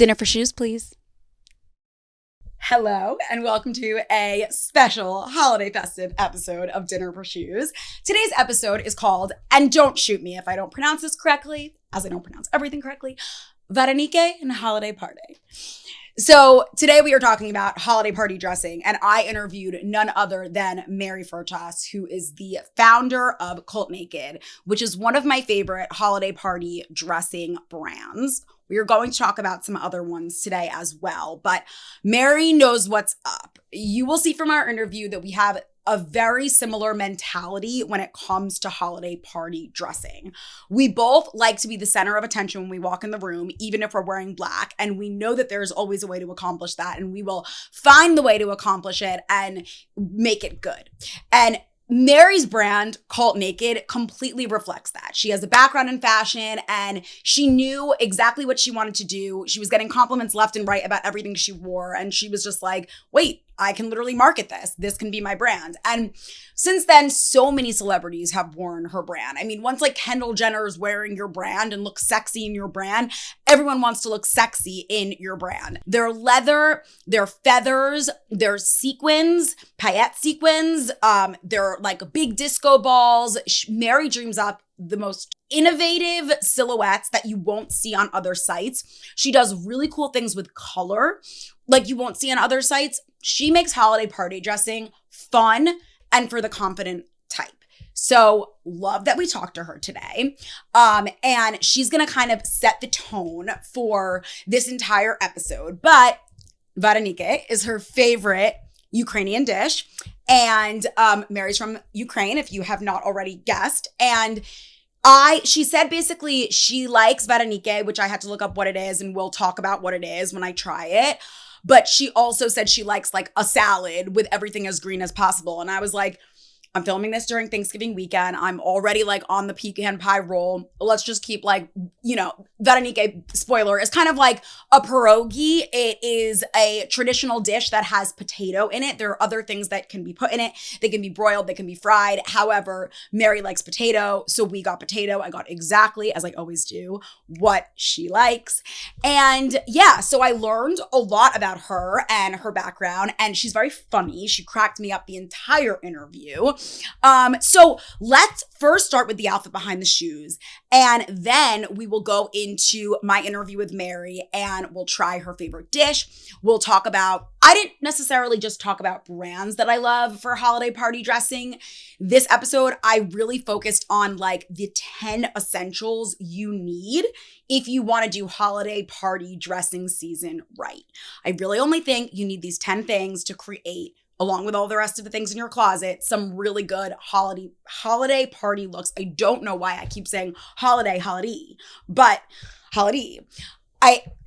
Dinner for shoes, please. Hello, and welcome to a special holiday festive episode of Dinner for Shoes. Today's episode is called, and don't shoot me if I don't pronounce this correctly, as I don't pronounce everything correctly, Varenyky Holiday Party. So today we are talking about holiday party dressing, and I interviewed none other than Mary Furtas, who is the founder of CULTNAKED, which is one of my favorite holiday party dressing brands. We are going to talk about some other ones today as well, but Mary knows what's up. You will see from our interview that we have a very similar mentality when it comes to holiday party dressing. We both like to be the center of attention when we walk in the room, even if we're wearing black, and we know that there's always a way to accomplish that, and we will find the way to accomplish it and make it good. And Mary's brand, CULTNAKED, completely reflects that. She has a background in fashion and she knew exactly what she wanted to do. She was getting compliments left and right about everything she wore. And she was just like, wait, I can literally market this. This can be my brand. And since then, so many celebrities have worn her brand. I mean, once like Kendall Jenner is wearing your brand and looks sexy in your brand, everyone wants to look sexy in your brand. Their leather, their feathers, their sequins, paillette sequins, they're like big disco balls. Mary dreams up the most innovative silhouettes that you won't see on other sites. She does really cool things with color like you won't see on other sites. She makes holiday party dressing fun and for the confident type. So love that we talked to her today. And she's going to kind of set the tone for this entire episode. But Varenyky is her favorite Ukrainian dish. And Mary's from Ukraine, if you have not already guessed. And she said basically she likes Varenyky, which I had to look up what it is, and we'll talk about what it is when I try it. But she also said she likes like a salad with everything as green as possible. And I was like, I'm filming this during Thanksgiving weekend. I'm already like on the pecan pie roll. Let's just keep like, Varenyky, spoiler, is kind of like a pierogi. It is a traditional dish that has potato in it. There are other things that can be put in it. They can be broiled, they can be fried. However, Mary likes potato, so we got potato. I got exactly, as I always do, what she likes. And yeah, so I learned a lot about her and her background, and she's very funny. She cracked me up the entire interview. So let's first start with the outfit behind the shoes, and then we will go into my interview with Mary and we'll try her favorite dish. We'll talk about, I didn't necessarily just talk about brands that I love for holiday party dressing. This episode, I really focused on like the 10 essentials you need if you want to do holiday party dressing season right. I really only think you need these 10 things to create, along with all the rest of the things in your closet, some really good holiday party looks. I don't know why I keep saying holiday, but holiday.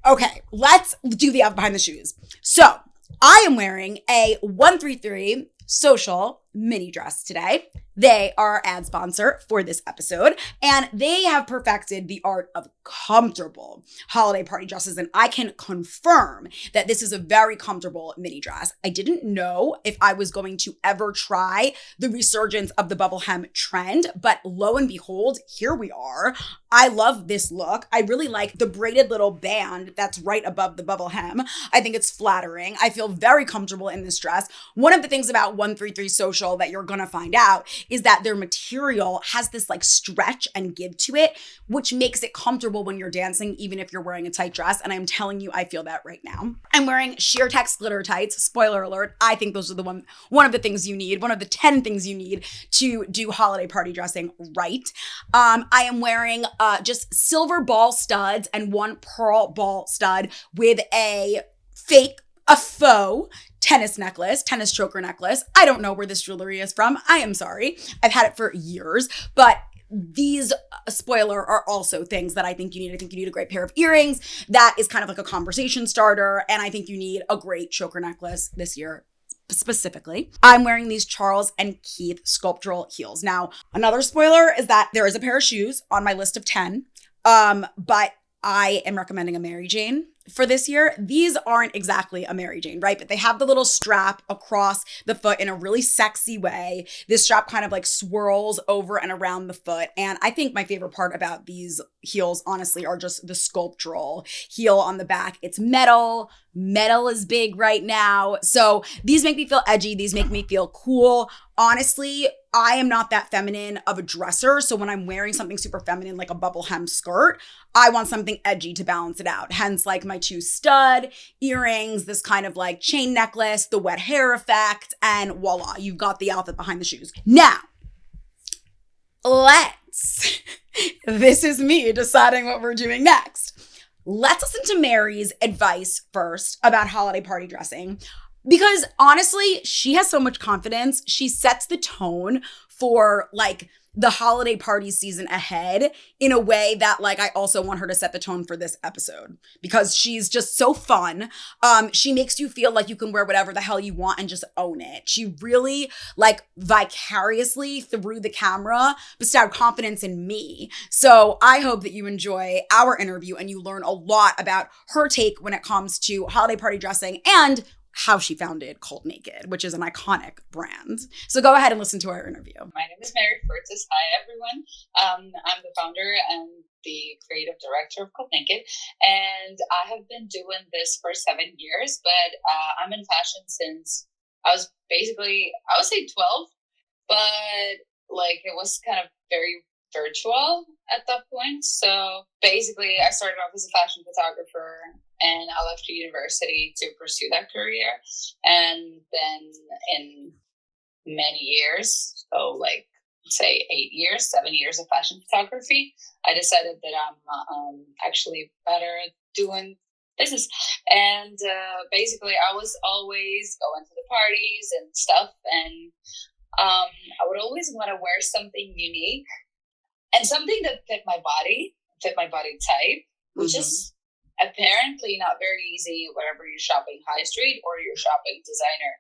Okay, let's do the outfit behind the shoes. So I am wearing a 133 social mini dress today. They are our ad sponsor for this episode, and they have perfected the art of comfortable holiday party dresses, and I can confirm that this is a very comfortable mini dress. I didn't know if I was going to ever try the resurgence of the bubble hem trend, but lo and behold, here we are. I love this look. I really like the braided little band that's right above the bubble hem. I think it's flattering. I feel very comfortable in this dress. One of the things about 133 Social that you're gonna find out is that their material has this like stretch and give to it, which makes it comfortable when you're dancing, even if you're wearing a tight dress. And I'm telling you, I feel that right now. I'm wearing Sheertex glitter tights. Spoiler alert. I think those are one of the things you need, one of the 10 things you need to do holiday party dressing right. I am wearing just silver ball studs and one pearl ball stud with a faux tennis choker necklace. I don't know where this jewelry is from. I am sorry. I've had it for years, but these, spoiler, are also things that I think you need. I think you need a great pair of earrings. That is kind of like a conversation starter. And I think you need a great choker necklace this year. Specifically, I'm wearing these Charles and Keith sculptural heels. Now, another spoiler is that there is a pair of shoes on my list of 10, but I am recommending a Mary Jane for this year. These aren't exactly a Mary Jane, right? But they have the little strap across the foot in a really sexy way. This strap kind of like swirls over and around the foot. And I think my favorite part about these heels, honestly, are just the sculptural heel on the back. It's metal. Metal is big right now. So these make me feel edgy. These make me feel cool. Honestly, I am not that feminine of a dresser. So when I'm wearing something super feminine, like a bubble hem skirt, I want something edgy to balance it out. Hence, like my 2 stud earrings, this kind of like chain necklace, the wet hair effect, and voila, you've got the outfit behind the shoes. Now, this is me deciding what we're doing next. Let's listen to Mary's advice first about holiday party dressing, because honestly, she has so much confidence. She sets the tone for like the holiday party season ahead in a way that like I also want her to set the tone for this episode, because she's just so fun. She makes you feel like you can wear whatever the hell you want and just own it. She really like vicariously through the camera bestowed confidence in me. So I hope that you enjoy our interview and you learn a lot about her take when it comes to holiday party dressing and how she founded CULTNAKED, which is an iconic brand. So go ahead and listen to our interview. My name is Mary Furtas. Hi, everyone. I'm the founder and the creative director of CULTNAKED, and I have been doing this for 7 years, but I'm in fashion since I was basically, I would say 12, but like it was kind of very virtual at that point. So basically I started off as a fashion photographer and I left university to pursue that career. And then in many years, so like say 8 years, 7 years of fashion photography, I decided that I'm actually better at doing business. And basically I was always going to the parties and stuff. And I would always want to wear something unique and something that fit my body type, which is apparently not very easy whenever you're shopping high street or you're shopping designer,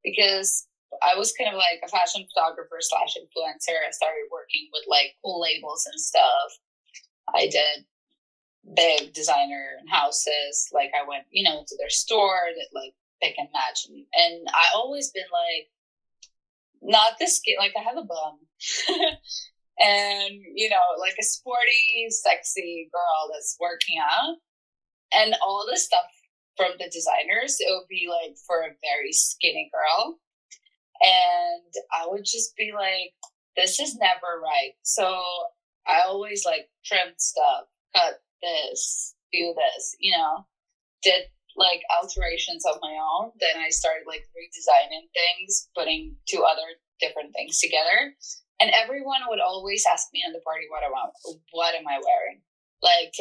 because I was kind of like a fashion photographer / influencer. I started working with like cool labels and stuff. I did big designer houses. Like I went, to their store, did like pick and match. And I always been like, not this skin, like I have a bum. And, like a sporty, sexy girl that's working out. And all the stuff from the designers, it would be like for a very skinny girl. And I would just be like, this is never right. So I always like trimmed stuff, cut this, do this, did like alterations of my own. Then I started like redesigning things, putting 2 other different things together. And everyone would always ask me in the party, what am I wearing? Like,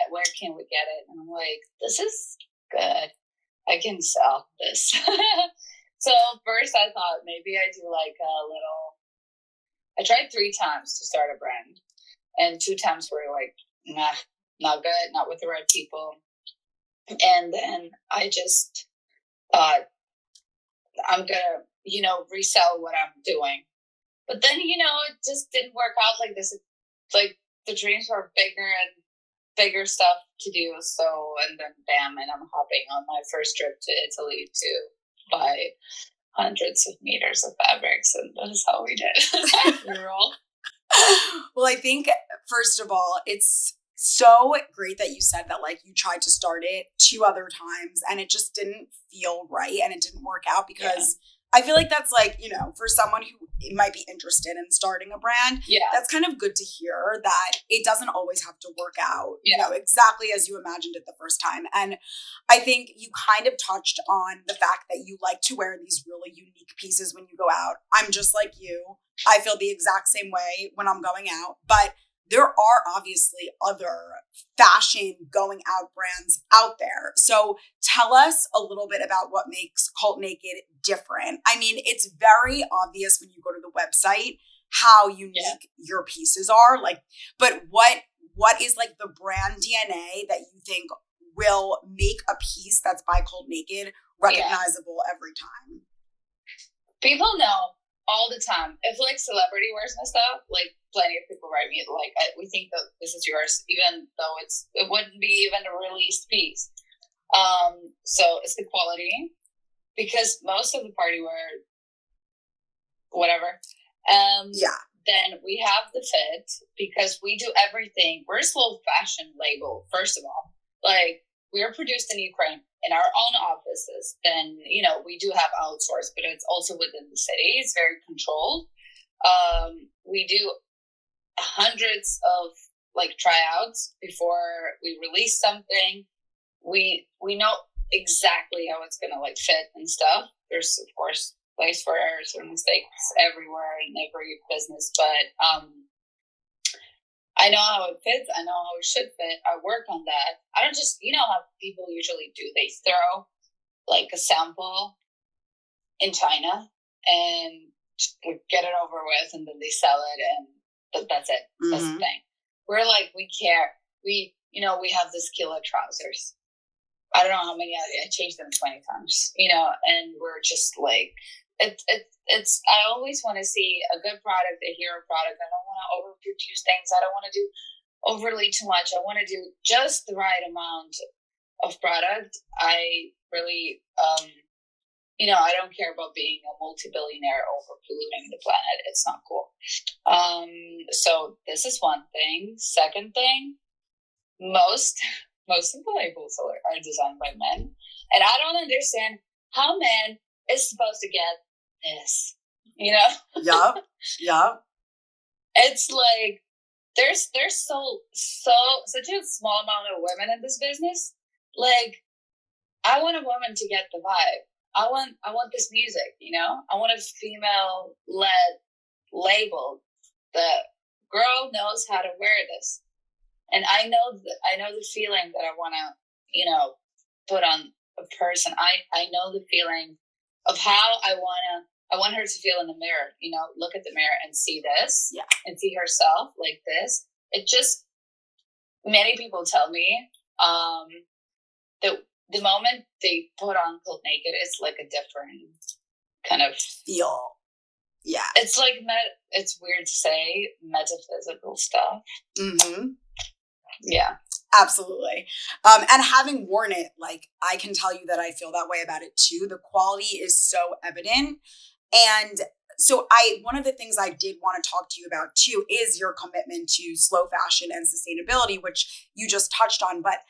where can we get it? And I'm like, this is good. I can sell this. So first I thought maybe I do like I tried 3 times to start a brand. And 2 times were like, nah, not good, not with the right people. And then I just thought, I'm going to, resell what I'm doing. But then, it just didn't work out like this. Like the dreams were bigger and bigger stuff to do. So, and then bam, and I'm hopping on my first trip to Italy to buy hundreds of meters of fabrics. And that is how we did. We were all. Well, I think, first of all, it's so great that you said that like you tried to start it 2 other times and it just didn't feel right and it didn't work out, because I feel like that's like, for someone who might be interested in starting a brand, that's kind of good to hear that it doesn't always have to work out, exactly as you imagined it the first time. And I think you kind of touched on the fact that you like to wear these really unique pieces when you go out. I'm just like you. I feel the exact same way when I'm going out, but there are obviously other fashion going out brands out there. So tell us a little bit about what makes CULTNAKED different. I mean, it's very obvious when you go to the website how unique your pieces are. Like, but what is like the brand DNA that you think will make a piece that's by CULTNAKED recognizable every time? People know all the time. If like celebrity wears my stuff, like plenty of people write me like, we think that this is yours, even though it wouldn't be even a released piece. So it's the quality, because most of the party wear, whatever. then we have the fit because we do everything. We're a slow fashion label, first of all. Like, we are produced in Ukraine in our own offices. Then, we do have outsourced, but it's also within the city. It's very controlled. We do hundreds of tryouts before we release something. We know exactly how it's gonna fit and stuff. There's of course place for errors or mistakes everywhere in every business, but I know how it fits. I know how it should fit. I work on that. I don't just, how people usually do. They throw a sample in China and get it over with, and then they sell it, and that's it. Mm-hmm. That's the thing. We're we care. We have this killer trousers. I don't know how many. I changed them 20 times. And we're just it's. I always want to see a good product, a hero product. I don't want to overproduce things. I don't want to do overly too much. I want to do just the right amount of product. I really, I don't care about being a multi-billionaire over polluting the planet. It's not cool. So this is one thing. Second thing, most of the labels are designed by men, and I don't understand how men is supposed to get this. Yup. It's there's such a small amount of women in this business. I want a woman to get the vibe. I want this music, I want a female led label. The girl knows how to wear this. And I know the feeling that I want to, put on a person. I know the feeling of how I want her to feel in the mirror, look at the mirror and see this, and see herself like this. It just, many people tell me, that the moment they put on CULTNAKED, it's a different kind of feel. Yeah. It's it's weird to say metaphysical stuff. Mm-hmm. Yeah. Absolutely. And having worn it, I can tell you that I feel that way about it too. The quality is so evident. And so one of the things I did want to talk to you about too is your commitment to slow fashion and sustainability, which you just touched on. But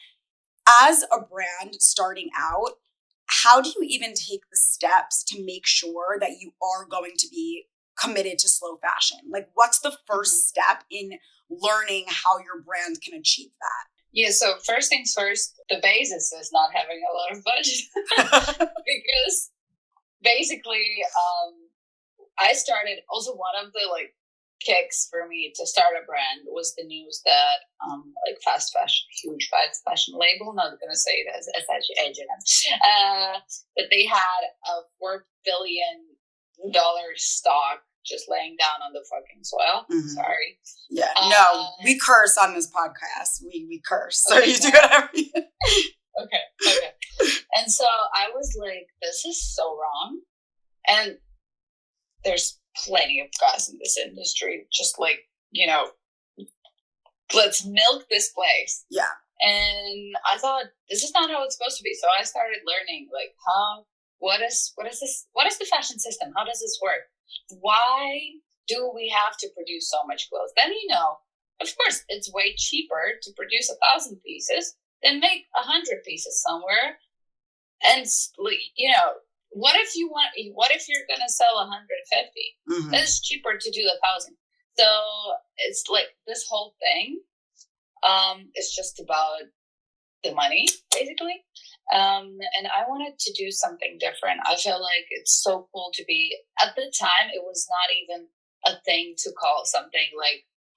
as a brand starting out, how do you even take the steps to make sure that you are going to be committed to slow fashion? What's the first step in learning how your brand can achieve that? Yeah, so first things first, the basis is not having a lot of budget. Because basically, I started, also one of the kicks for me to start a brand was the news that fast fashion, huge fast fashion label, not going to say it as H&M, but they had a $4 billion stock just laying down on the fucking soil. Mm-hmm. Sorry. Yeah. No, we curse on this podcast. We curse. So okay, you do whatever you Okay. And so I was this is so wrong. And there's plenty of guys in this industry just let's milk this place. Yeah. And I thought, this is not how it's supposed to be. So I started learning what is the fashion system? How does this work? Why do we have to produce so much clothes? Then, of course, it's way cheaper to produce 1,000 pieces than make 100 pieces somewhere. And, what if you're going to sell 150? Mm-hmm. Then it's cheaper to do 1,000. So it's this whole thing, is just about the money, basically. And I wanted to do something different. I feel it's so cool to be, at the time, it was not even a thing to call something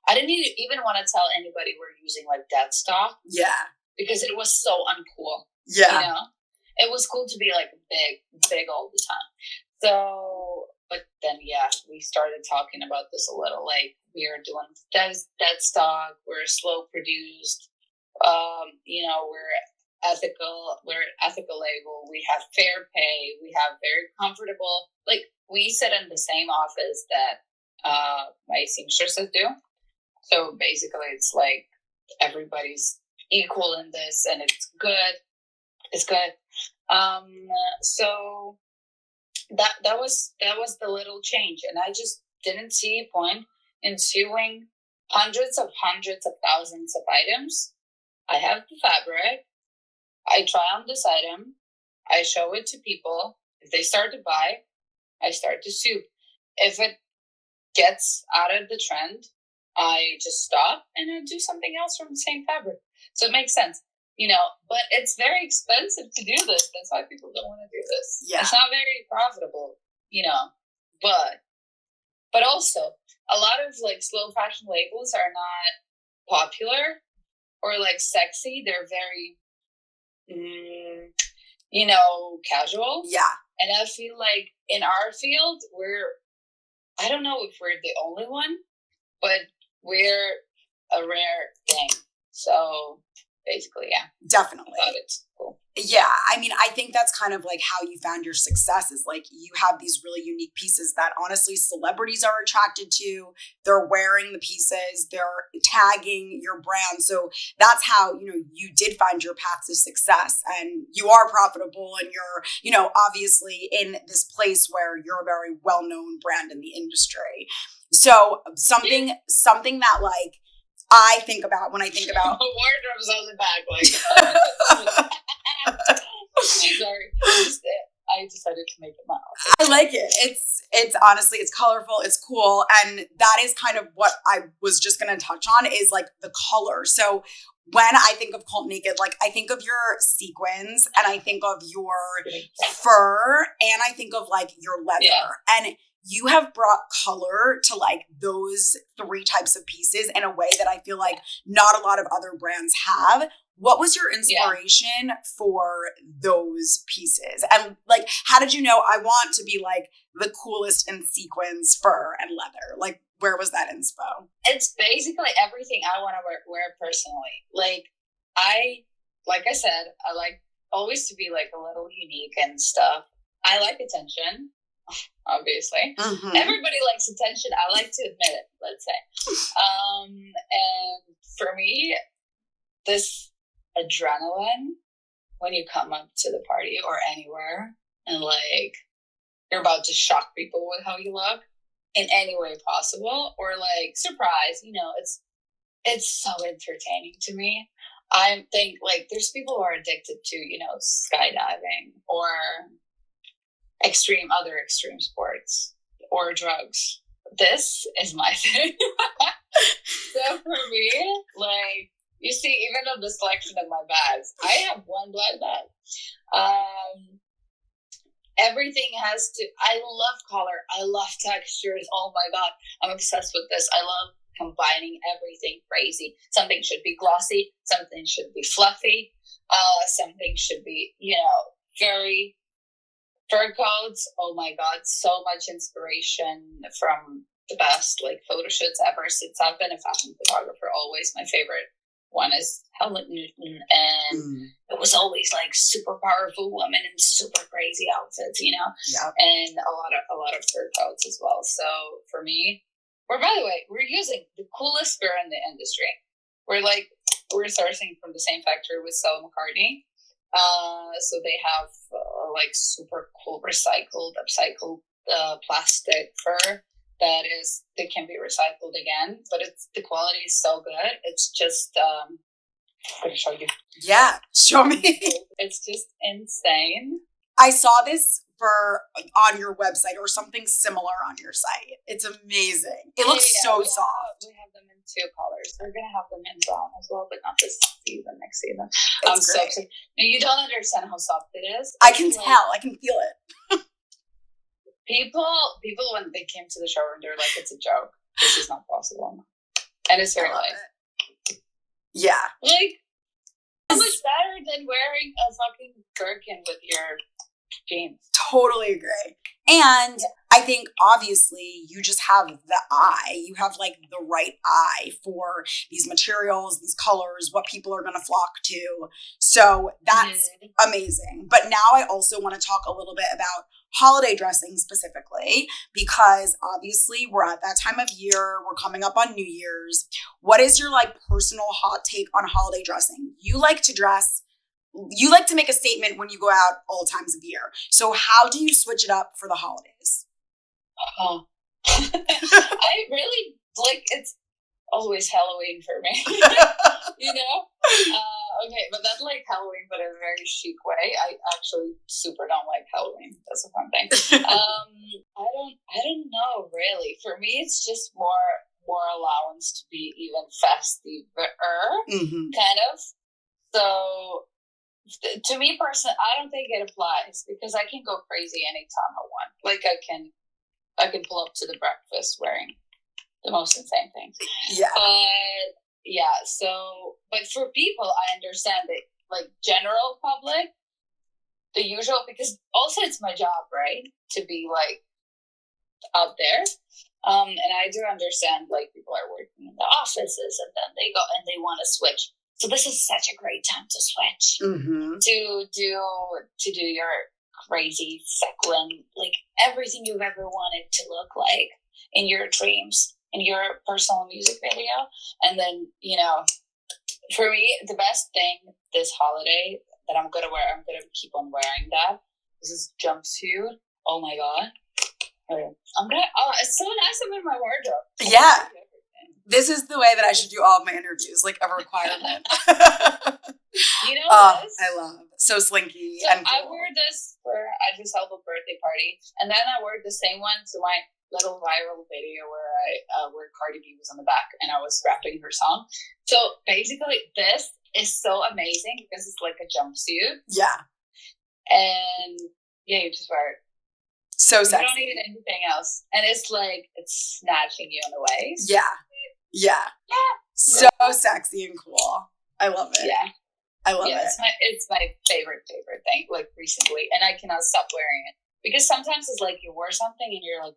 I didn't even want to tell anybody we're using dead stock. Yeah. Because it was so uncool. Yeah. It was cool to be big all the time. So, but then, we started talking about this a little, we are doing dead stock, we're slow produced, we're an ethical label, we have fair pay, we have very comfortable, we sit in the same office that my seamstresses do. So basically it's everybody's equal in this, and it's good. So that was the little change, and I just didn't see a point ensuing hundreds of thousands of items. I have the fabric. I try on this item. I show it to people. If they start to buy, I start to sew. If it gets out of the trend, I just stop and I do something else from the same fabric. So it makes sense, but it's very expensive to do this. That's why people don't want to do this. Yeah. It's not very profitable, but also a lot of like slow fashion labels are not popular or like sexy. They're very, casual. Yeah. And I feel like in our field, I don't know if we're the only one, but we're a rare thing. So basically, yeah. Definitely. I thought it's cool. Yeah. I mean, I think that's kind of like how you found your success is like you have these really unique pieces that honestly celebrities are attracted to. They're wearing the pieces, they're tagging your brand. So that's how, you did find your path to success and you are profitable and you're, obviously in this place where you're a very well-known brand in the industry. So something that like I think about when I think about wardrobe's on the back, like sorry. I decided to make it my outfit. I like it. It's honestly, it's colorful, it's cool. And that is kind of what I was just gonna touch on is like the color. So when I think of CULTNAKED, like I think of your sequins and I think of your fur and I think of like your leather. Yeah. And you have brought color to like those three types of pieces in a way that I feel like not a lot of other brands have. What was your inspiration for those pieces? And like, how did you know I want to be like the coolest in sequins, fur, and leather? Like, where was that inspo? It's basically everything I want to wear personally. Like I said, I like always to be like a little unique and stuff. I like attention. Obviously, everybody likes attention. I like to admit it. Let's say, and for me, this adrenaline when you come up to the party or anywhere, and like you're about to shock people with how you look in any way possible, or like surprise. It's so entertaining to me. I think like there's people who are addicted to skydiving or other extreme sports or drugs. This is my thing. So for me, like you see, even on the selection of my bags, I have one black bag. Everything I love color. I love textures. Oh my God. I'm obsessed with this. I love combining everything crazy. Something should be glossy. Something should be fluffy. Something should be, very fur coats, oh my God, so much inspiration from the best like photo shoots ever since I've been a fashion photographer. Always my favorite one is Helen Newton, and it was always like super powerful women in super crazy outfits, and a lot of fur coats as well. So for me, by the way, we're using the coolest fur in the industry. We're sourcing from the same factory with Stella McCartney. So they have like super cool upcycled plastic fur that can be recycled again, but the quality is so good. It's just I'm gonna show you. Yeah, show me. It's just insane. I saw this on your website or something similar on your site. It's amazing. It looks so soft. We have them in 2 colors. We're gonna have them in brown as well, but not this season, next season. It's so excited. You don't understand how soft it is. I can tell. I can feel it. People when they came to the showroom, they're like, "It's a joke. This is not possible." And it's very light. Yeah. Like, so much better than wearing a fucking gherkin with your jeans. Totally agree. And I think obviously you just have the eye. You have like the right eye for these materials, these colors, what people are going to flock to. So that's amazing. But now I also want to talk a little bit about holiday dressing specifically, because obviously we're at that time of year. We're coming up on New Year's. What is your like personal hot take on holiday dressing? You like to make a statement when you go out all times of year. So how do you switch it up for the holidays? I really like it's always Halloween for me. You know? Okay, but that's like Halloween, but in a very chic way. I actually super don't like Halloween. That's a fun thing. I don't know really. For me, it's just more allowance to be even festive, kind of. So to me personally, I don't think it applies because I can go crazy anytime I want. Like I can pull up to the breakfast wearing the most insane things. Yeah. But yeah, so but for people I understand it, like general public, the usual, because also it's my job, right? To be like out there. And I do understand like people are working in the offices and then they go and they want to switch. So this is such a great time to switch. To do your crazy sequin, like everything you've ever wanted to look like in your dreams, in your personal music video. And then, you know, for me, the best thing this holiday that I'm going to wear, I'm going to keep on wearing that. This is jumpsuit. Oh my God. It's so nice I'm in my wardrobe. Yeah. This is the way that I should do all of my interviews, like a requirement. You know this? I love. So slinky. So and cool. I wore this I just held a birthday party. And then I wore the same one to my little viral video where Cardi B was on the back and I was rapping her song. So basically this is so amazing because it's like a jumpsuit. Yeah. And yeah, you just wear it. So sexy. You don't need anything else. And it's like, it's snatching you in the waist. Yeah. Yeah. So sexy and cool. I love it. Yeah. I love it. It's my favorite thing, like recently. And I cannot stop wearing it. Because sometimes it's like you wear something and you're like,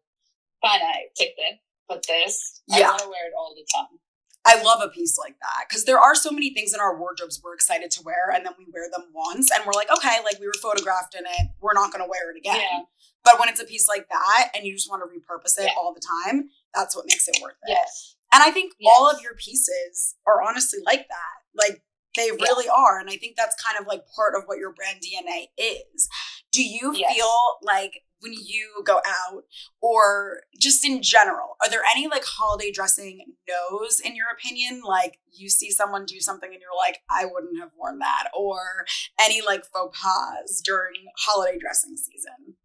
fine, I picked it. But this, I want to wear it all the time. I love a piece like that because there are so many things in our wardrobes we're excited to wear and then we wear them once and we're like, okay, like we were photographed in it. We're not going to wear it again. Yeah. But when it's a piece like that and you just want to repurpose it all the time, that's what makes it worth it. Yes. And I think all of your pieces are honestly like that. Like they really are. And I think that's kind of like part of what your brand DNA is. Do you feel like when you go out or just in general, are there any like holiday dressing no's in your opinion? Like you see someone do something and you're like, I wouldn't have worn that, or any like faux pas during holiday dressing season?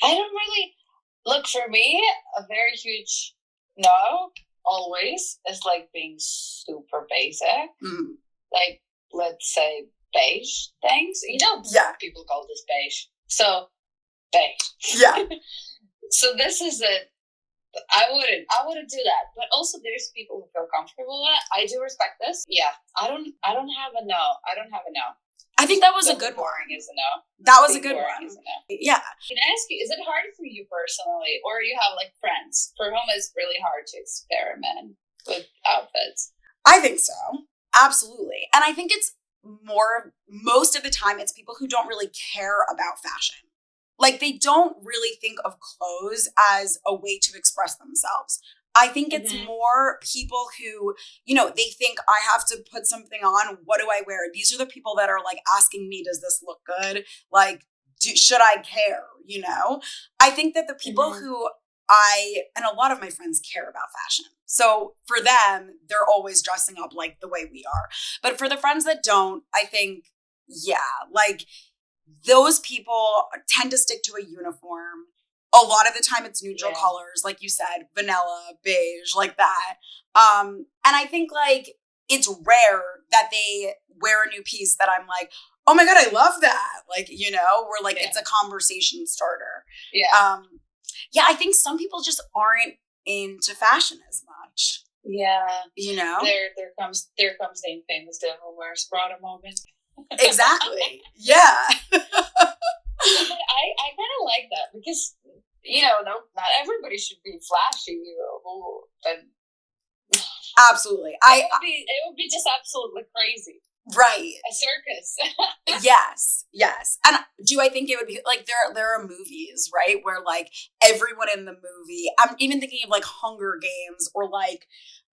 I don't really look, for me, a very huge no always is like being super basic. Like let's say beige things. You know, people call this beige. So beige. Yeah. So this is it. I wouldn't do that. But also there's people who feel comfortable with it. I do respect this. Yeah. I don't have a no. I think that was a good one. Boring is a no. That was a good one. Is a no. Yeah. Can I ask you, is it hard for you personally, or you have like friends for whom it's really hard to experiment with outfits? I think so. Absolutely. And I think it's most of the time it's people who don't really care about fashion. Like they don't really think of clothes as a way to express themselves. I think it's more people who, you know, they think I have to put something on. What do I wear? These are the people that are like asking me, does this look good? Like, should I care? You know, I think that the people who and a lot of my friends care about fashion. So for them, they're always dressing up like the way we are. But for the friends that don't, I think, like those people tend to stick to a uniform. A lot of the time it's neutral colors, like you said, vanilla, beige, like that. And I think like it's rare that they wear a new piece that I'm like, oh my God, I love that. Like, you know, we're like, it's a conversation starter. Yeah. I think some people just aren't into fashion as much. Yeah. You know? There comes the infamous devil wears Prada moment. Exactly. Yeah. But I kind of like that because, you know, not everybody should be flashy. Absolutely. It would be just absolutely crazy. Right. A circus. Yes. And do I think it would be like there are movies, right? Where like everyone in the movie, I'm even thinking of like Hunger Games or like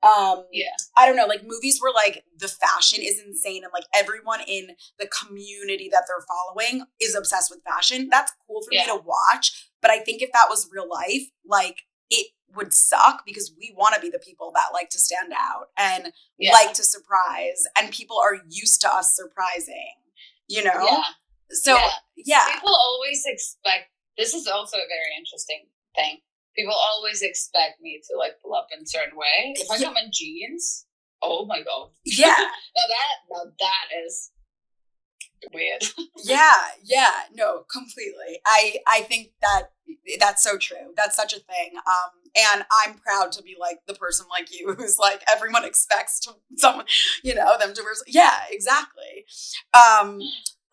I don't know, like movies where like the fashion is insane and like everyone in the community that they're following is obsessed with fashion. That's cool for me to watch. But I think if that was real life, like it would suck because we want to be the people that like to stand out and like to surprise. And people are used to us surprising, you know? Yeah. So, People always expect, this is also a very interesting thing. People always expect me to like pull up in a certain way. If I come in jeans, oh my God. Yeah. now that is weird. No, completely. I think that's so true. That's such a thing. And I'm proud to be like the person like you who's like everyone expects to someone, you know, them to wear. Yeah, exactly.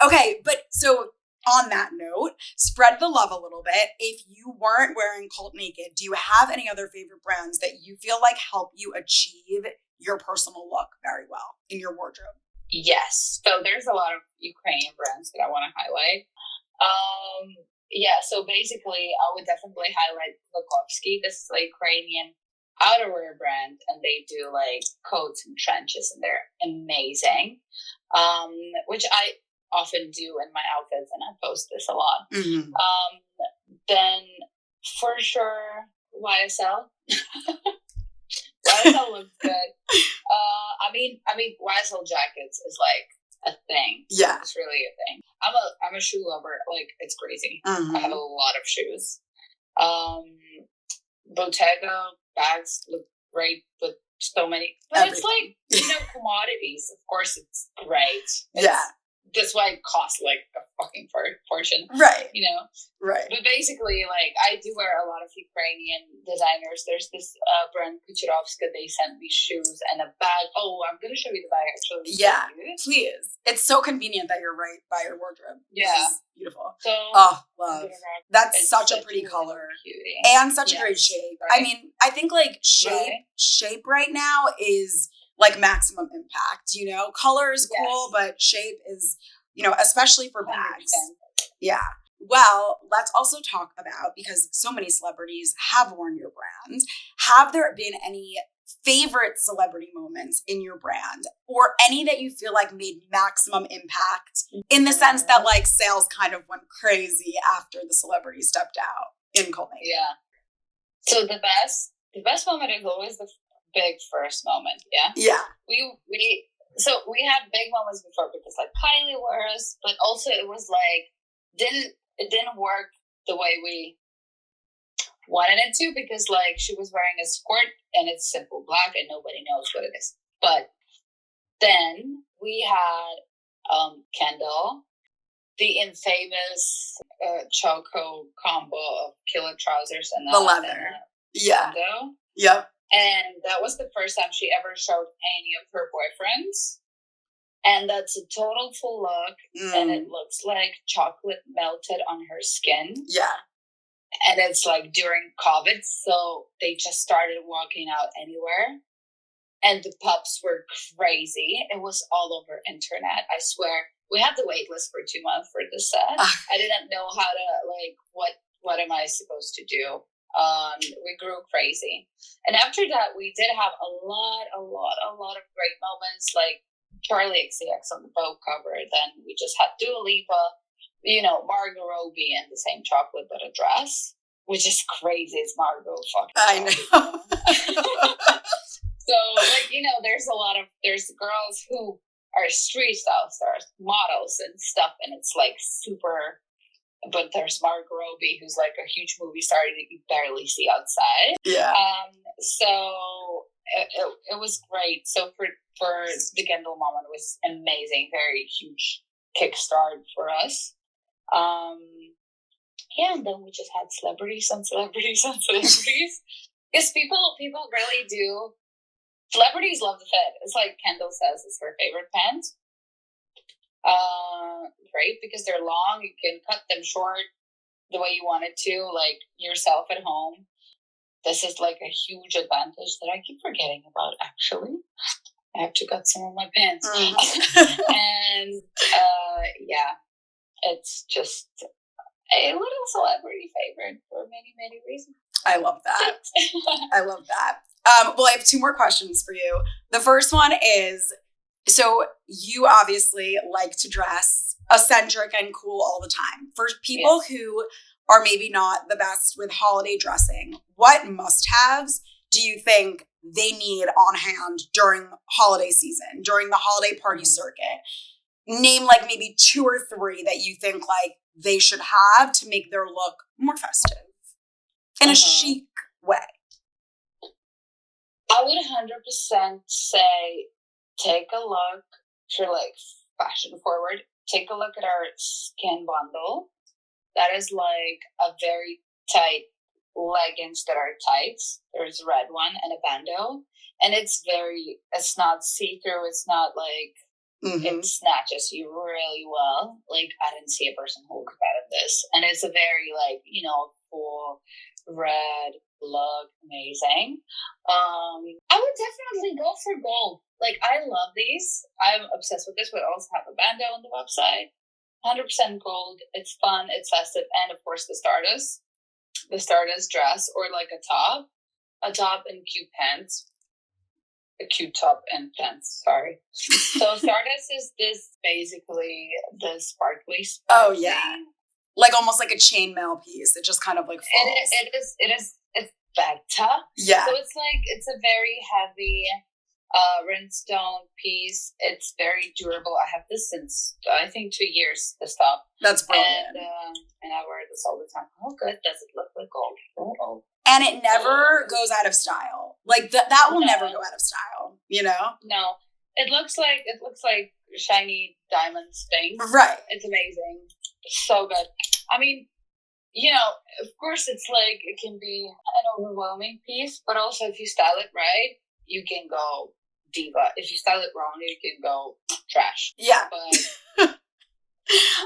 Okay, but so on that note, spread the love a little bit. If you weren't wearing CULTNAKED, do you have any other favorite brands that you feel like help you achieve your personal look very well in your wardrobe? Yes. So there's a lot of Ukrainian brands that I want to highlight. So basically I would definitely highlight Varenyky. This is a Ukrainian outerwear brand, and they do like coats and trenches, and they're amazing. Which I often do in my outfits, and I post this a lot. Mm-hmm. Then for sure YSL. YSL looks good. I mean YSL jackets is like a thing. Yeah, it's really a thing. I'm a shoe lover. Like it's crazy. Mm-hmm. I have a lot of shoes. Bottega bags look great with so many, but It's like, you know, commodities. Of course, it's great. That's why it costs like a fucking fortune. Right. You know? Right. But basically, like, I do wear a lot of Ukrainian designers. There's this brand, Kucherovska. They sent me shoes and a bag. Oh, I'm going to show you the bag, actually. Yeah, please. It's so convenient that you're right by your wardrobe. Yeah. Beautiful. So, love. That's such a pretty color. Cutie. And such a great shape. Right? I mean, I think like shape right now is like maximum impact, you know? Color is cool, but shape is, you know, especially for bags. 100%. Yeah. Well, let's also talk about, because so many celebrities have worn your brand, have there been any favorite celebrity moments in your brand, or any that you feel like made maximum impact in the sense that like sales kind of went crazy after the celebrity stepped out in CULTNAKED? Yeah. So the best moment is always the big first moment. Yeah. Yeah. We had big moments before because like Kylie was, but also it was like it didn't work the way we wanted it to, because like she was wearing a skirt and it's simple black and nobody knows what it is. But then we had Kendall, the infamous choco combo of killer trousers and the leather. Sando. Yep. And that was the first time she ever showed any of her boyfriends. And that's a total full look. And it looks like chocolate melted on her skin. Yeah. And it's like during COVID, so they just started walking out anywhere. And the pups were crazy. It was all over internet. I swear. We had the wait list for 2 months for the set. I didn't know how to, like, what am I supposed to do? We grew crazy. And after that, we did have a lot of great moments, like Charlie XCX on the Vogue cover. Then we just had Dua Lipa, you know, Margot Robbie in the same chocolate but a dress, which is crazy. It's Margot fucking I know. So, like, you know, there's girls who are street style stars, models and stuff, and it's like super. But there's Margot Robbie, who's like a huge movie star that you barely see outside. Yeah. So it was great. So for the Kendall moment, it was amazing, very huge kickstart for us. And then we just had celebrities on celebrities on celebrities. Because people really do. Celebrities love the fit. It's like Kendall says, it's her favorite pants. Great, because they're long. You can cut them short the way you want it to, like yourself at home. This is like a huge advantage that I keep forgetting about, actually. I have to cut some of my pants. And it's just a little celebrity favorite for many, many reasons. I love that. I love that. Well, I have two more questions for you. The first one is, so you obviously like to dress eccentric and cool all the time. For people who are maybe not the best with holiday dressing, what must-haves do you think they need on hand during holiday season, during the holiday party circuit? Name like maybe 2 or 3 that you think like they should have to make their look more festive in a chic way. I would 100% say take a look for like fashion forward. Take a look at our skin bundle. That is like a very tight leggings that are tights. There's a red one and a bandeau. And it's not see-through. It's not like, it snatches you really well. Like, I didn't see a person who looked better than this. And it's a very like, full red look, amazing. I would definitely go for gold. Like, I love these. I'm obsessed with this. We also have a bandeau on the website. 100% gold. It's fun. It's festive. And of course, the Stardust dress, or like a top and cute pants. A cute top and pants, sorry. So Stardust is this basically the sparkly stuff. Oh yeah. Like almost like a chainmail piece. It just kind of like falls. It's better. Yeah. So it's a very heavy rhinestone piece. It's very durable. I have this since I think 2 years, this top. That's brilliant. And I wear this all the time. How good does it look like gold? Oh. And it never goes out of style. Like that will never go out of style, No. It looks like shiny diamonds things. Right. It's amazing. It's so good. I mean, of course it's like it can be an overwhelming piece, but also if you style it right, you can go diva. If you style it wrong, you can go trash. Yeah. But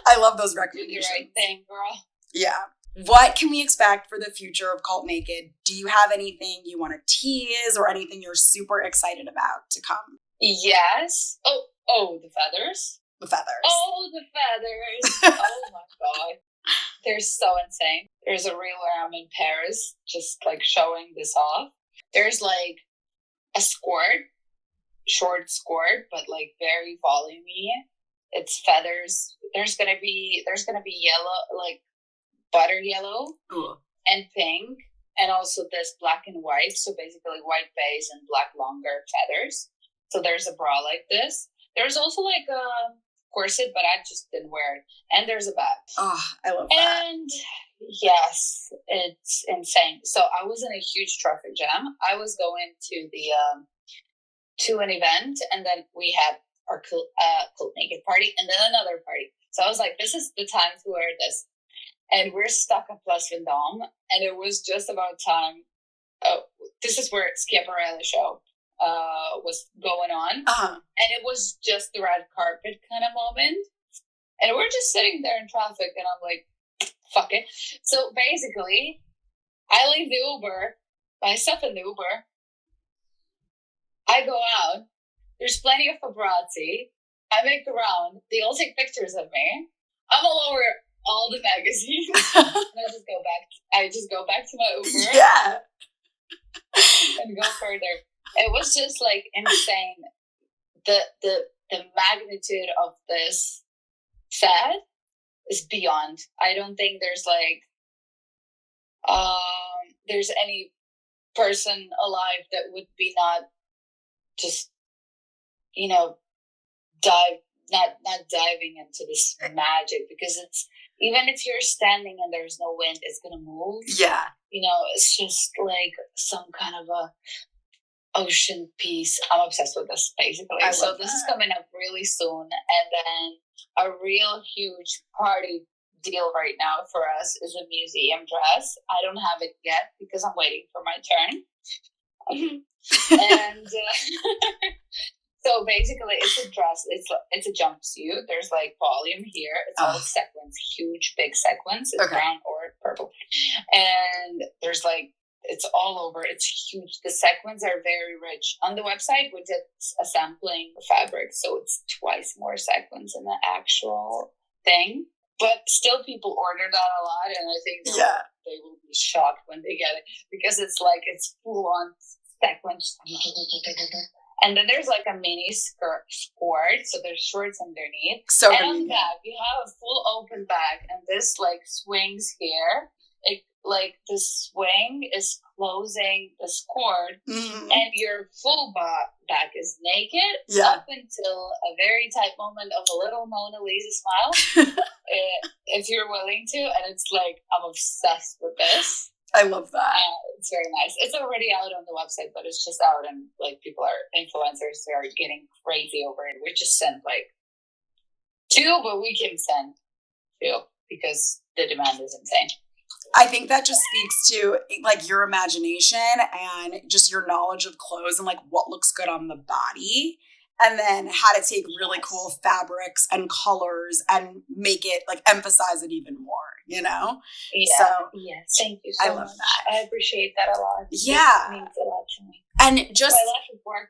I love those recommendations. Do the right thing, girl. Yeah. What can we expect for the future of CULTNAKED? Do you have anything you want to tease or anything you're super excited about to come? Yes. Oh, the feathers. The feathers. Oh, the feathers. Oh my God. They're so insane. There's a reel where I'm in Paris, just like showing this off. There's like a short skirt, but like very volumey. It's feathers. There's gonna be yellow, like butter yellow. Ooh. And pink, and also this black and white. So basically white base and black longer feathers. So there's a bra like this. There's also like a corset, but I just didn't wear it. And there's a bag. Oh, I love that. And yes, it's insane. So I was in a huge traffic jam. I was going to an event, and then we had our CULTNAKED party, and then another party. So I was like, this is the time to wear this. And we're stuck at Place Vendôme, and it was just about time. This is where Schiaparelli show was going on. And it was just the red carpet kind of moment. And we're just sitting there in traffic, and I'm like, fuck it. So basically, I leave the Uber, myself in the Uber. I go out. There's plenty of paparazzi. I make the round. They all take pictures of me. I'm all over all the magazines. And I just go back to my Uber. Yeah. And go further. It was just like insane. The magnitude of this set is beyond. I don't think there's there's any person alive that would be not just not diving into this magic, because it's, even if you're standing and there's no wind, it's gonna move. Yeah. It's just like some kind of a ocean piece. I'm obsessed with this, basically. So this is coming up really soon, and then a real huge party deal right now for us is a museum dress. I don't have it yet because I'm waiting for my turn. And so basically it's a dress, it's a jumpsuit. There's like volume here. It's all sequins, huge big sequins. It's brown or purple. And there's like, it's all over. It's huge. The sequins are very rich. On the website, we did a sampling of fabric, so it's twice more sequins in the actual thing. But still, people order that a lot, and I think they will be shocked when they get it, because it's like, it's full on sequins. And then there's like a mini skirt, so there's shorts underneath. So and on the back, you have a full open back, and this like swings here. Like the swing is closing the cord, and your full back is naked up until a very tight moment of a little Mona Lisa smile, if you're willing to. And it's like, I'm obsessed with this. I love that. It's very nice. It's already out on the website, but it's just out, and like influencers are getting crazy over it. We just sent like 2, but we can send 2 because the demand is insane. I think that just speaks to like your imagination and just your knowledge of clothes and like what looks good on the body, and then how to take really cool fabrics and colors and make it like emphasize it even more, you know? Yeah. So yes. Thank you so much. I love that. I appreciate that a lot. Yeah. It means a lot to me. And just my life is work.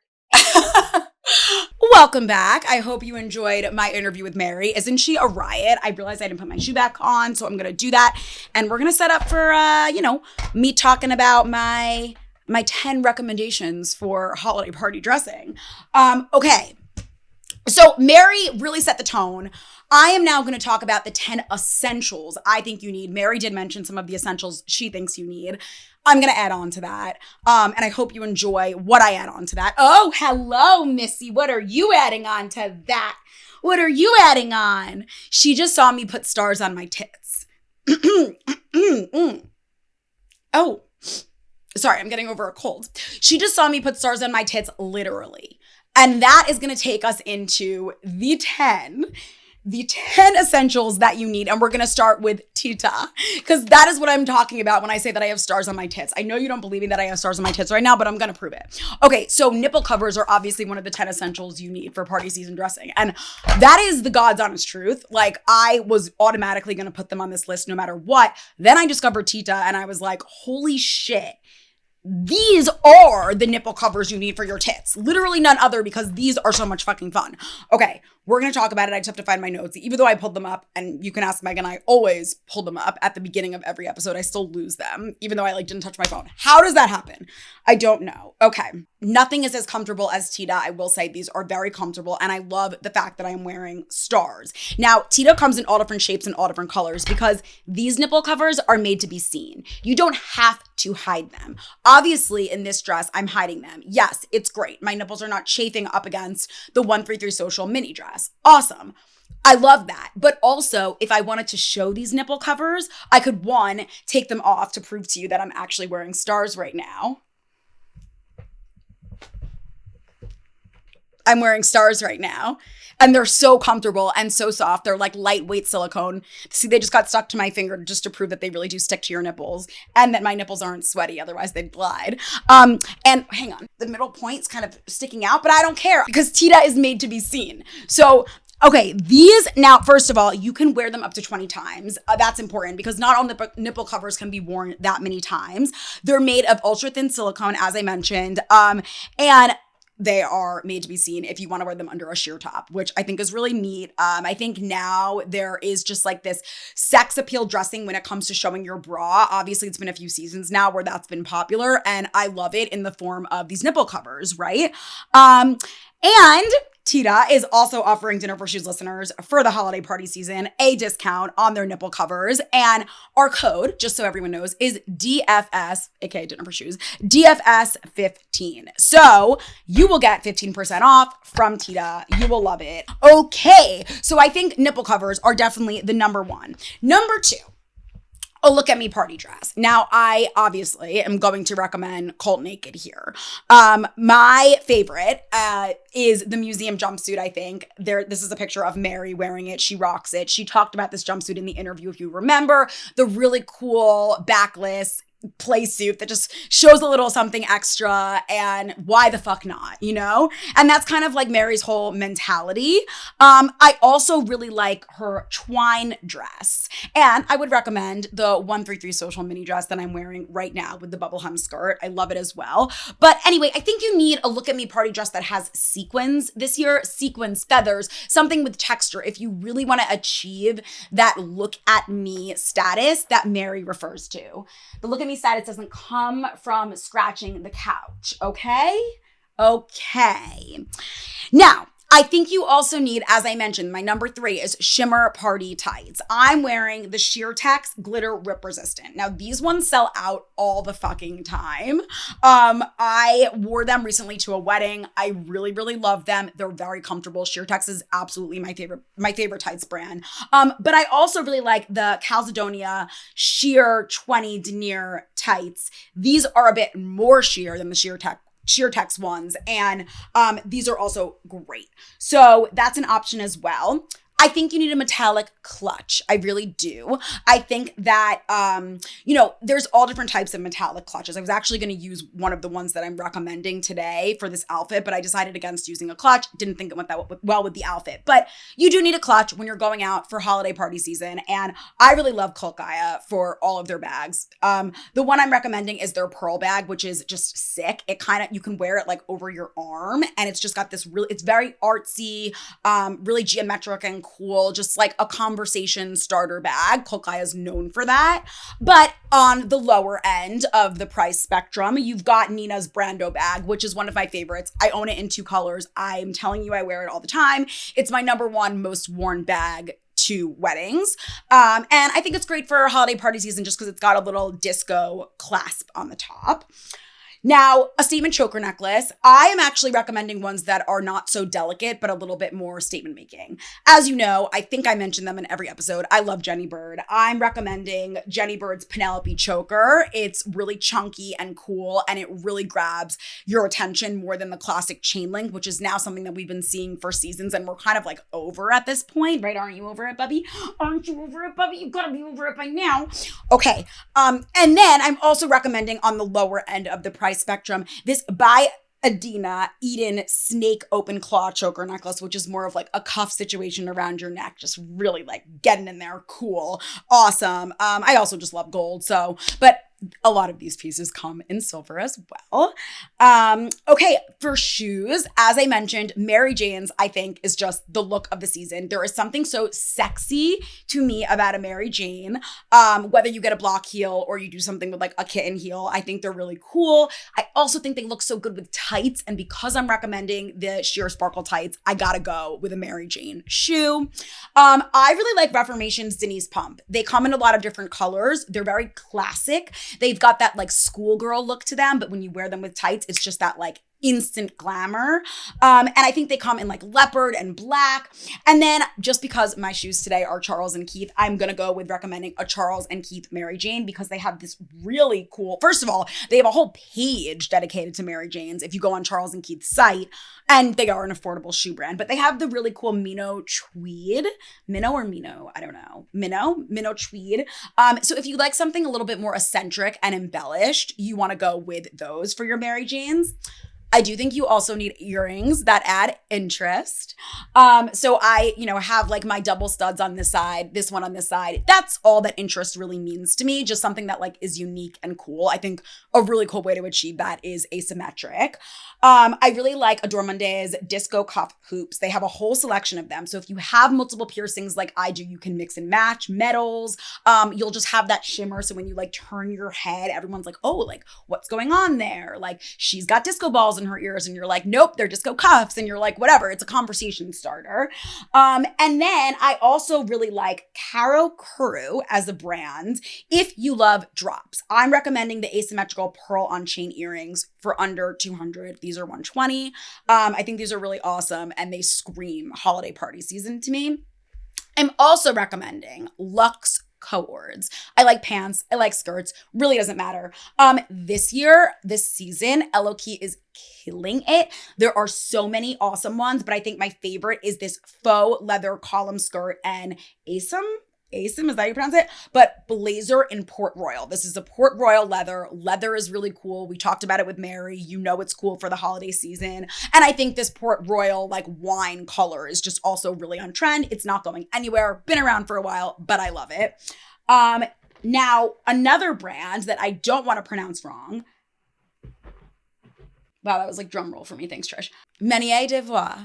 Welcome back. I hope you enjoyed my interview with Mary. Isn't she a riot? I realized I didn't put my shoe back on, so I'm going to do that. And we're going to set up for, me talking about my 10 recommendations for holiday party dressing. Okay. So Mary really set the tone. I am now going to talk about the 10 essentials I think you need. Mary did mention some of the essentials she thinks you need. I'm going to add on to that. And I hope you enjoy what I add on to that. Oh, hello, Missy. What are you adding on to that? What are you adding on? She just saw me put stars on my tits. Oh, sorry, I'm getting over a cold. She just saw me put stars on my tits, literally. And that is going to take us into the 10 essentials that you need. And we're going to start with Tita, because that is what I'm talking about when I say that I have stars on my tits. I know you don't believe me that I have stars on my tits right now, but I'm going to prove it. Okay, so nipple covers are obviously one of the 10 essentials you need for party season dressing. And that is the God's honest truth. Like, I was automatically going to put them on this list no matter what. Then I discovered Tita and I was like, holy shit. These are the nipple covers you need for your tits. Literally none other, because these are so much fucking fun. Okay, we're going to talk about it. I just have to find my notes. Even though I pulled them up, and you can ask Megan, I always pull them up at the beginning of every episode. I still lose them, even though I didn't touch my phone. How does that happen? I don't know. Okay, nothing is as comfortable as Tita. I will say these are very comfortable, and I love the fact that I'm wearing stars. Now, Tita comes in all different shapes and all different colors because these nipple covers are made to be seen. You don't have to hide them. Obviously, in this dress, I'm hiding them. Yes, it's great. My nipples are not chafing up against the 133 Social mini dress. Awesome. I love that. But also, if I wanted to show these nipple covers, I could, 1, take them off to prove to you that I'm actually wearing stars right now. I'm wearing stars right now. And they're so comfortable and so soft. They're like lightweight silicone. See, they just got stuck to my finger just to prove that they really do stick to your nipples and that my nipples aren't sweaty. Otherwise, they'd glide. And hang on, the middle point's kind of sticking out, but I don't care because Tita is made to be seen. So, okay, these, now, first of all, you can wear them up to 20 times. That's important because not all nipple covers can be worn that many times. They're made of ultra thin silicone, as I mentioned. And they are made to be seen if you want to wear them under a sheer top, which I think is really neat. I think now there is just like this sex appeal dressing when it comes to showing your bra. Obviously, it's been a few seasons now where that's been popular, and I love it in the form of these nipple covers, right? And Tita is also offering Dinner for Shoes listeners for the holiday party season a discount on their nipple covers. And our code, just so everyone knows, is DFS, aka Dinner for Shoes, DFS15. So you will get 15% off from Tita. You will love it. Okay, so I think nipple covers are definitely the number 1. Number 2. A look at me party dress. Now, I obviously am going to recommend CULTNAKED here. My favorite is the museum jumpsuit, I think. This is a picture of Mary wearing it. She rocks it. She talked about this jumpsuit in the interview, if you remember. The really cool backless play suit that just shows a little something extra, and why the fuck not, you know? And that's kind of like Mary's whole mentality. I also really like her twine dress, and I would recommend the 133 Social mini dress that I'm wearing right now with the bubble hem skirt. I love it as well. But anyway, I think you need a look at me party dress that has sequins this year, sequins, feathers, something with texture if you really want to achieve that look at me status that Mary refers to. The look at me me said it doesn't come from scratching the couch, okay? Okay. Now, I think you also need, as I mentioned, my number 3 is shimmer party tights. I'm wearing the Sheertex glitter rip resistant. Now, these ones sell out all the fucking time. I wore them recently to a wedding. I really, really love them. They're very comfortable. Sheertex is absolutely my favorite tights brand. But I also really like the Calzedonia Sheer 20 denier tights. These are a bit more sheer than the Sheertex ones, and these are also great. So that's an option as well. I think you need a metallic clutch. I really do. I think that, there's all different types of metallic clutches. I was actually going to use one of the ones that I'm recommending today for this outfit, but I decided against using a clutch. Didn't think it went that well with the outfit. But you do need a clutch when you're going out for holiday party season. And I really love CULTNAKED for all of their bags. The one I'm recommending is their pearl bag, which is just sick. It you can wear it like over your arm, and it's just got this it's very artsy, really geometric and cool, just like a conversation starter bag. CULTNAKED is known for that. But on the lower end of the price spectrum, you've got Nina's Brando bag, which is one of my favorites. I own it in 2 colors. I'm telling you, I wear it all the time. It's my number 1 most worn bag to weddings. And I think it's great for holiday party season just because it's got a little disco clasp on the top. Now, a statement choker necklace. I am actually recommending ones that are not so delicate, but a little bit more statement making. As you know, I think I mentioned them in every episode. I love Jenny Bird. I'm recommending Jenny Bird's Penelope choker. It's really chunky and cool, and it really grabs your attention more than the classic chain link, which is now something that we've been seeing for seasons, and we're kind of like over at this point, right? Aren't you over it, Bubby? Aren't you over it, Bubby? You've got to be over it by now. Okay. And then I'm also recommending on the lower end of the price spectrum, this by Adina Eden snake open claw choker necklace, which is more of like a cuff situation around your neck, just really like getting in there, cool, awesome. I also just love gold, but a lot of these pieces come in silver as well. Okay, for shoes, as I mentioned, Mary Jane's, I think, is just the look of the season. There is something so sexy to me about a Mary Jane. Whether you get a block heel or you do something with like a kitten heel, I think they're really cool. I also think they look so good with tights. And because I'm recommending the sheer sparkle tights, I gotta go with a Mary Jane shoe. I really like Reformation's Denise Pump. They come in a lot of different colors. They're very classic. They've got that like schoolgirl look to them, but when you wear them with tights, it's just that like instant glamour. And I think they come in like leopard and black. And then just because my shoes today are Charles and Keith, I'm going to go with recommending a Charles and Keith Mary Jane because they have this really cool, first of all, they have a whole page dedicated to Mary Janes if you go on Charles and Keith's site, and they are an affordable shoe brand, but they have the really cool Minnow tweed, Minnow tweed. So if you like something a little bit more eccentric and embellished, you want to go with those for your Mary Janes. I do think you also need earrings that add interest. So I, have like my double studs on this side, this one on this side. That's all that interest really means to me. Just something that like is unique and cool. I think a really cool way to achieve that is asymmetric. I really like Adore Monday's disco cuff hoops. They have a whole selection of them. So if you have multiple piercings like I do, you can mix and match metals. You'll just have that shimmer. So when you like turn your head, everyone's like, oh, like what's going on there? Like she's got disco balls in her ears, and you're like, nope, they're disco cuffs. And you're like, whatever, it's a conversation starter. And then I also really like Caro Kuru as a brand. If you love drops, I'm recommending the asymmetrical pearl on chain earrings for under $200. These are $120. I think these are really awesome, and they scream holiday party season to me. I'm also recommending Luxe Coords. I like pants. I like skirts. Really doesn't matter. This season, Eloki is killing it. There are so many awesome ones, but I think my favorite is this faux leather column skirt and Asim, is that how you pronounce it? But blazer in Port Royal. This is a Port Royal leather. Leather is really cool. We talked about it with Mary. It's cool for the holiday season. And I think this Port Royal like wine color is just also really on trend. It's not going anywhere. Been around for a while, but I love it. Now, another brand that I don't want to pronounce wrong. Wow, that was like drum roll for me. Thanks, Trish. Menier de Voix.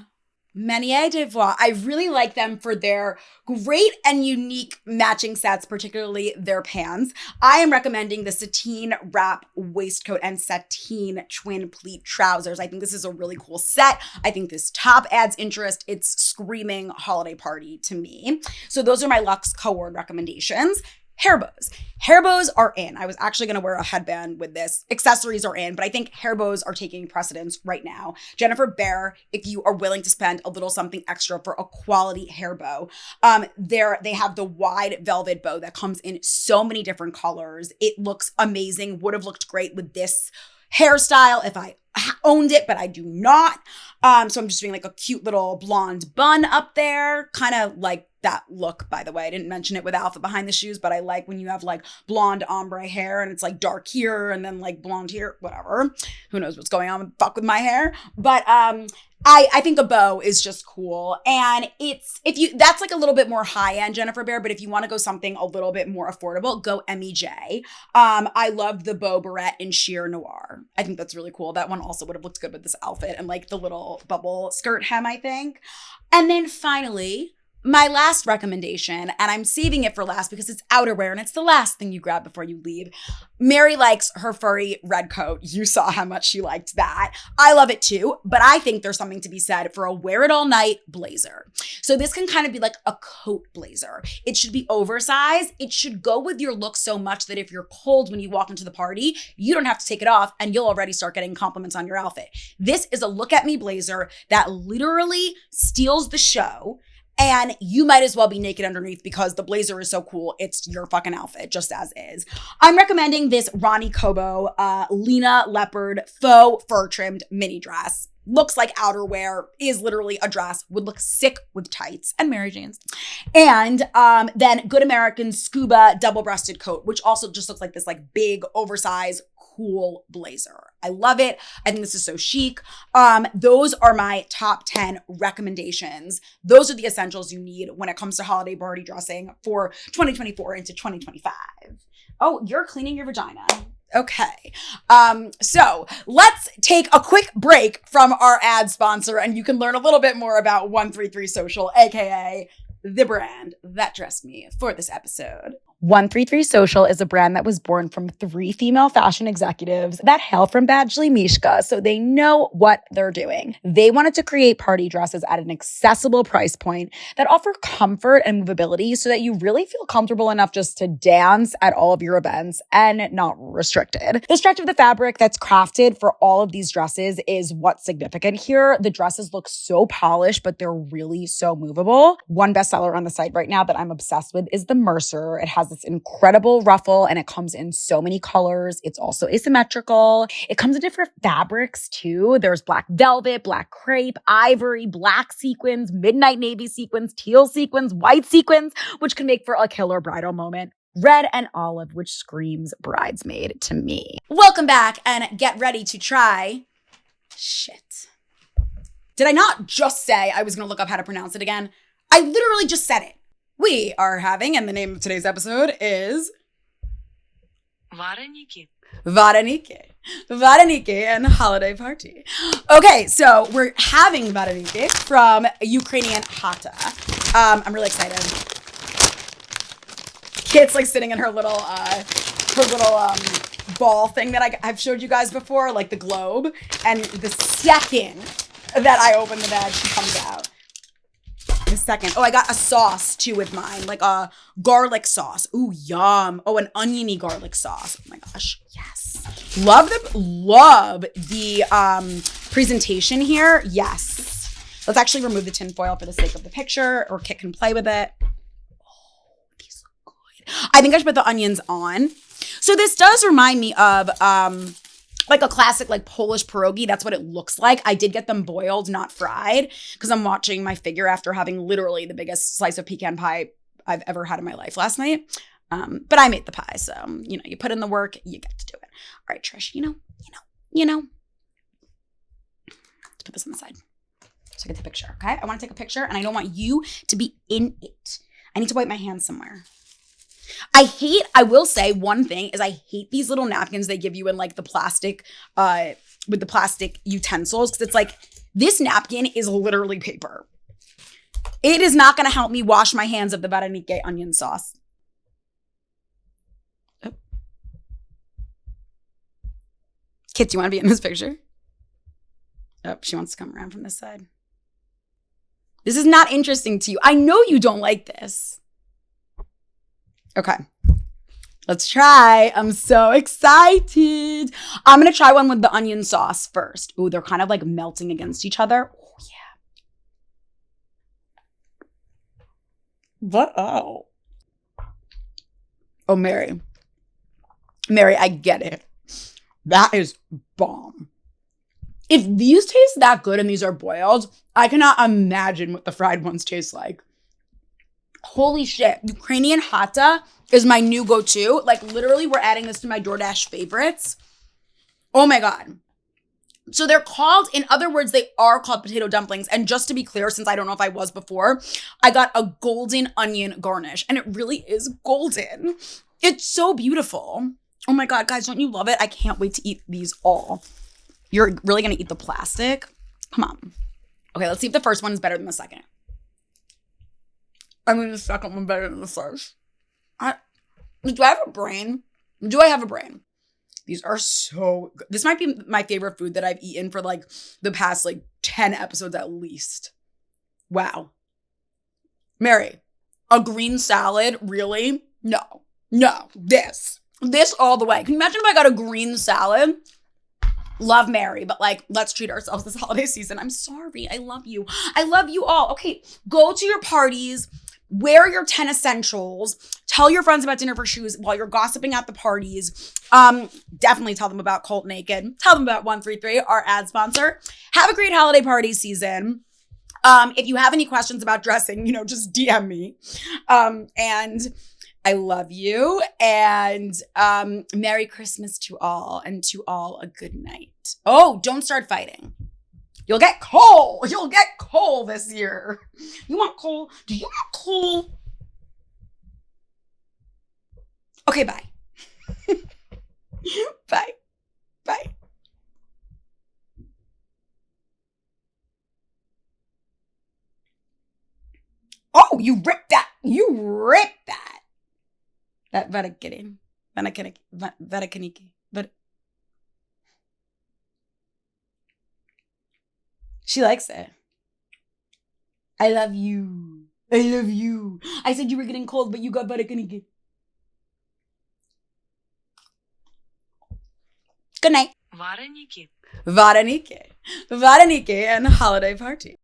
Manière de voir. I really like them for their great and unique matching sets, particularly their pants. I am recommending the sateen wrap waistcoat and sateen twin pleat trousers. I think this is a really cool set. I think this top adds interest. It's screaming holiday party to me. So those are my Luxe Co-Word recommendations. Hair bows. Hair bows are in. I was actually going to wear a headband with this. Accessories are in, but I think hair bows are taking precedence right now. Jennifer Behr, if you are willing to spend a little something extra for a quality hair bow, they have the wide velvet bow that comes in so many different colors. It looks amazing. Would have looked great with this hairstyle if I owned it, but I do not. So I'm just doing like a cute little blonde bun up there, kind of like that look, by the way. I didn't mention it with outfit behind the shoes, but I like when you have like blonde ombre hair and it's like dark here and then like blonde here, whatever. Who knows what's going on with my hair. But I think a bow is just cool. And that's like a little bit more high end Jennifer Behr, but if you want to go something a little bit more affordable, go MEJ. I love the bow barrette in sheer noir. I think that's really cool. That one also would have looked good with this outfit and like the little bubble skirt hem, I think. And then finally, my last recommendation, and I'm saving it for last because it's outerwear and it's the last thing you grab before you leave. Mary likes her furry red coat. You saw how much she liked that. I love it too, but I think there's something to be said for a wear it all night blazer. So this can kind of be like a coat blazer. It should be oversized. It should go with your look so much that if you're cold when you walk into the party, you don't have to take it off and you'll already start getting compliments on your outfit. This is a look at me blazer that literally steals the show. And you might as well be naked underneath because the blazer is so cool. It's your fucking outfit, just as is. I'm recommending this Ronnie Kobo Lena Leopard faux fur-trimmed mini dress. Looks like outerwear, is literally a dress, would look sick with tights and Mary Janes. And then Good American Scuba double-breasted coat, which also just looks like this like big, oversized, cool blazer. I love it. I think this is so chic. Those are my top 10 recommendations. Those are the essentials you need when it comes to holiday party dressing for 2024 into 2025. Oh, you're cleaning your vagina. Okay. So let's take a quick break from our ad sponsor and you can learn a little bit more about 133 Social, aka the brand that dressed me for this episode. 133 Social is a brand that was born from 3 female fashion executives that hail from Badgley Mischka, so they know what they're doing. They wanted to create party dresses at an accessible price point that offer comfort and movability so that you really feel comfortable enough just to dance at all of your events and not restricted. The stretch of the fabric that's crafted for all of these dresses is what's significant here. The dresses look so polished, but they're really so movable. One bestseller on the site right now that I'm obsessed with is the Mercer. It has this incredible ruffle and it comes in so many colors. It's also asymmetrical. It comes in different fabrics too. There's black velvet, black crepe, ivory, black sequins, midnight navy sequins, teal sequins, white sequins, which can make for a killer bridal moment. Red and olive, which screams bridesmaid to me. Welcome back and get ready to try shit. Did I not just say I was going to look up how to pronounce it again? I literally just said it. We are having, and the name of today's episode is Varenyky. Varenyky and Holiday Party. Okay, so we're having Varenyky from Ukrainian Hata. I'm really excited. Kit's like sitting in her little ball thing that I've showed you guys before, like the globe. And the second that I open the bag, she comes out. The second. Oh, I got a sauce too with mine, like a garlic sauce. Ooh, yum. Oh, an oniony garlic sauce. Oh my gosh, yes. Love the presentation here. Yes. Let's actually remove the tin foil for the sake of the picture, or Kit can play with it. Oh, these look good. I think I should put the onions on. So this does remind me of like a classic like Polish pierogi. That's what it looks like. I did get them boiled, not fried, because I'm watching my figure after having literally the biggest slice of pecan pie I've ever had in my life last night. But I made the pie, so you put in the work, you get to do it. All right, Trish, you know. Let's put this on the side so I can take a picture, okay? I want to take a picture, and I don't want you to be in it. I need to wipe my hands somewhere. I will say one thing is I hate these little napkins they give you in like the plastic with the plastic utensils because it's like, this napkin is literally paper. It is not going to help me wash my hands of the Varenyky onion sauce. Oh. Kit, do you want to be in this picture? Oh, she wants to come around from this side. This is not interesting to you. I know you don't like this. Okay. Let's try. I'm so excited. I'm going to try one with the onion sauce first. Ooh, they're kind of like melting against each other. Oh, yeah. What? Oh. Oh, Mary. Mary, I get it. That is bomb. If these taste that good and these are boiled, I cannot imagine what the fried ones taste like. Holy shit. Ukrainian Hata is my new go-to. Like, literally, we're adding this to my DoorDash favorites. Oh my God. So they're called, in other words, they are called potato dumplings. And just to be clear, since I don't know if I was before, I got a golden onion garnish. And it really is golden. It's so beautiful. Oh my God, guys, don't you love it? I can't wait to eat these all. You're really going to eat the plastic? Come on. Okay, let's see if the first one is better than the second. I mean, the second one better than the first. Do I have a brain? Do I have a brain? These are so good. This might be my favorite food that I've eaten for like the past like 10 episodes at least. Wow. Mary, a green salad? Really? No. This all the way. Can you imagine if I got a green salad? Love Mary, but like, let's treat ourselves this holiday season. I'm sorry. I love you. I love you all. Okay, go to your parties. Wear your 10 essentials. Tell your friends about Dinner for Shoes while you're gossiping at the parties. Definitely tell them about CULTNAKED. Tell them about 133, our ad sponsor. Have a great holiday party season. If you have any questions about dressing, just DM me. And I love you. And Merry Christmas to all, and to all a good night. Oh, don't start fighting. You'll get coal. You'll get coal this year. You want coal? Do you want coal? Okay, bye. Bye. Bye. Oh, you ripped that. You ripped that. That Varenyky. She likes it. I love you. I love you. I said you were getting cold, but you got Varenyky. Good night. Varenyky. Varenyky and Holiday Party.